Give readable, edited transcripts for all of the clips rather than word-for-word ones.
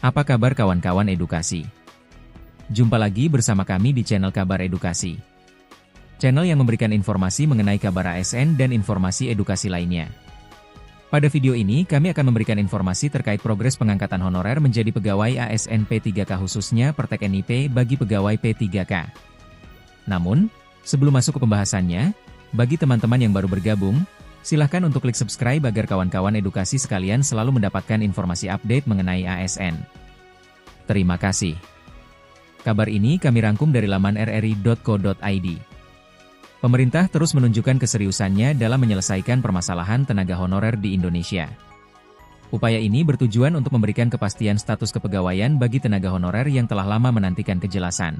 Apa kabar kawan-kawan edukasi? Jumpa lagi bersama kami di channel Kabar Edukasi. Channel yang memberikan informasi mengenai kabar ASN dan informasi edukasi lainnya. Pada video ini kami akan memberikan informasi terkait progres pengangkatan honorer menjadi pegawai ASN P3K khususnya Pertek NIP bagi pegawai P3K. Namun, sebelum masuk ke pembahasannya, bagi teman-teman yang baru bergabung, silahkan untuk klik subscribe agar kawan-kawan edukasi sekalian selalu mendapatkan informasi update mengenai ASN. Terima kasih. Kabar ini kami rangkum dari laman rri.co.id. Pemerintah terus menunjukkan keseriusannya dalam menyelesaikan permasalahan tenaga honorer di Indonesia. Upaya ini bertujuan untuk memberikan kepastian status kepegawaian bagi tenaga honorer yang telah lama menantikan kejelasan.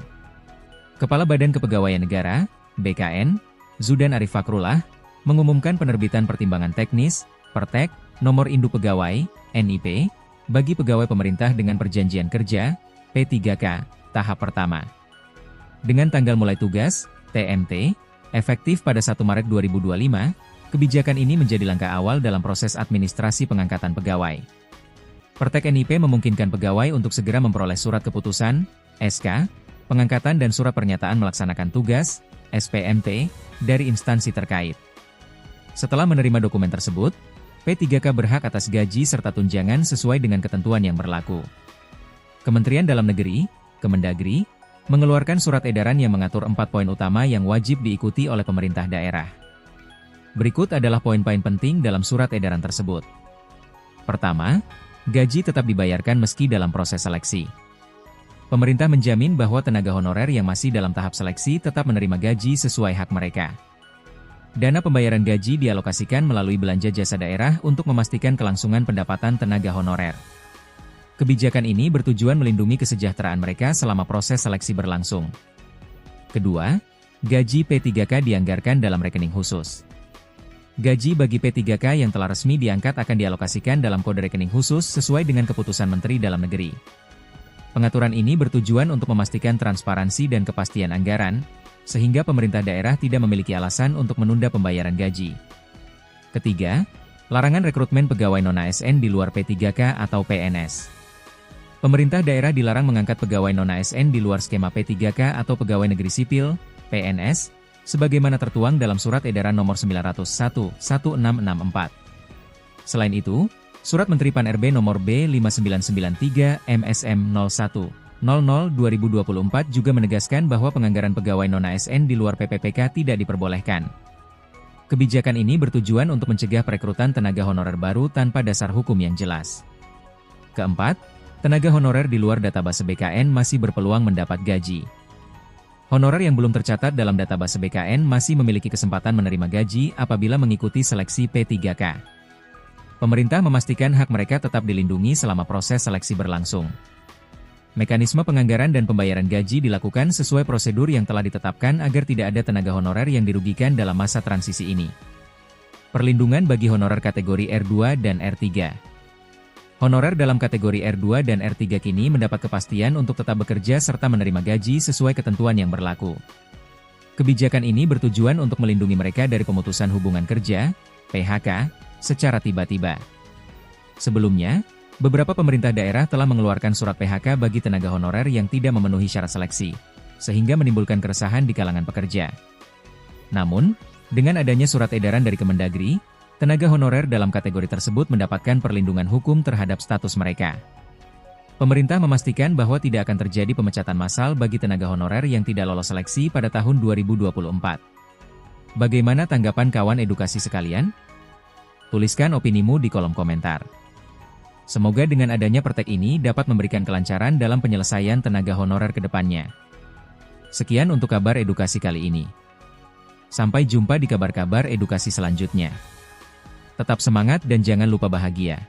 Kepala Badan Kepegawaian Negara, BKN, Zudan Arif Fakrullah, mengumumkan penerbitan pertimbangan teknis, Pertek, nomor induk pegawai, NIP, bagi pegawai pemerintah dengan perjanjian kerja, P3K, tahap pertama. Dengan tanggal mulai tugas, TMT, efektif pada 1 Maret 2025, kebijakan ini menjadi langkah awal dalam proses administrasi pengangkatan pegawai. Pertek NIP memungkinkan pegawai untuk segera memperoleh surat keputusan, SK, pengangkatan dan surat pernyataan melaksanakan tugas, SPMT, dari instansi terkait. Setelah menerima dokumen tersebut, P3K berhak atas gaji serta tunjangan sesuai dengan ketentuan yang berlaku. Kementerian Dalam Negeri, Kemendagri, mengeluarkan surat edaran yang mengatur 4 poin utama yang wajib diikuti oleh pemerintah daerah. Berikut adalah poin-poin penting dalam surat edaran tersebut. Pertama, gaji tetap dibayarkan meski dalam proses seleksi. Pemerintah menjamin bahwa tenaga honorer yang masih dalam tahap seleksi tetap menerima gaji sesuai hak mereka. Dana pembayaran gaji dialokasikan melalui belanja jasa daerah untuk memastikan kelangsungan pendapatan tenaga honorer. Kebijakan ini bertujuan melindungi kesejahteraan mereka selama proses seleksi berlangsung. Kedua, gaji P3K dianggarkan dalam rekening khusus. Gaji bagi P3K yang telah resmi diangkat akan dialokasikan dalam kode rekening khusus sesuai dengan keputusan Menteri Dalam Negeri. Pengaturan ini bertujuan untuk memastikan transparansi dan kepastian anggaran, sehingga pemerintah daerah tidak memiliki alasan untuk menunda pembayaran gaji. Ketiga, larangan rekrutmen pegawai non-ASN di luar P3K atau PNS. Pemerintah daerah dilarang mengangkat pegawai non-ASN di luar skema P3K atau pegawai negeri sipil, PNS, sebagaimana tertuang dalam Surat Edaran Nomor 901/1664. Selain itu, Surat Menteri Pan-RB Nomor B5993 MSM 01/00/2024 juga menegaskan bahwa penganggaran pegawai non-ASN di luar PPPK tidak diperbolehkan. Kebijakan ini bertujuan untuk mencegah perekrutan tenaga honorer baru tanpa dasar hukum yang jelas. Keempat, tenaga honorer di luar database BKN masih berpeluang mendapat gaji. Honorer yang belum tercatat dalam database BKN masih memiliki kesempatan menerima gaji apabila mengikuti seleksi P3K. Pemerintah memastikan hak mereka tetap dilindungi selama proses seleksi berlangsung. Mekanisme penganggaran dan pembayaran gaji dilakukan sesuai prosedur yang telah ditetapkan agar tidak ada tenaga honorer yang dirugikan dalam masa transisi ini. Perlindungan bagi honorer kategori R2 dan R3. Honorer dalam kategori R2 dan R3 kini mendapat kepastian untuk tetap bekerja serta menerima gaji sesuai ketentuan yang berlaku. Kebijakan ini bertujuan untuk melindungi mereka dari pemutusan hubungan kerja, PHK, secara tiba-tiba. Sebelumnya, beberapa pemerintah daerah telah mengeluarkan surat PHK bagi tenaga honorer yang tidak memenuhi syarat seleksi, sehingga menimbulkan keresahan di kalangan pekerja. Namun, dengan adanya surat edaran dari Kemendagri, tenaga honorer dalam kategori tersebut mendapatkan perlindungan hukum terhadap status mereka. Pemerintah memastikan bahwa tidak akan terjadi pemecatan massal bagi tenaga honorer yang tidak lolos seleksi pada tahun 2024. Bagaimana tanggapan kawan edukasi sekalian? Tuliskan opinimu di kolom komentar. Semoga dengan adanya Pertek ini dapat memberikan kelancaran dalam penyelesaian tenaga honorer ke depannya. Sekian untuk kabar edukasi kali ini. Sampai jumpa di kabar-kabar edukasi selanjutnya. Tetap semangat dan jangan lupa bahagia.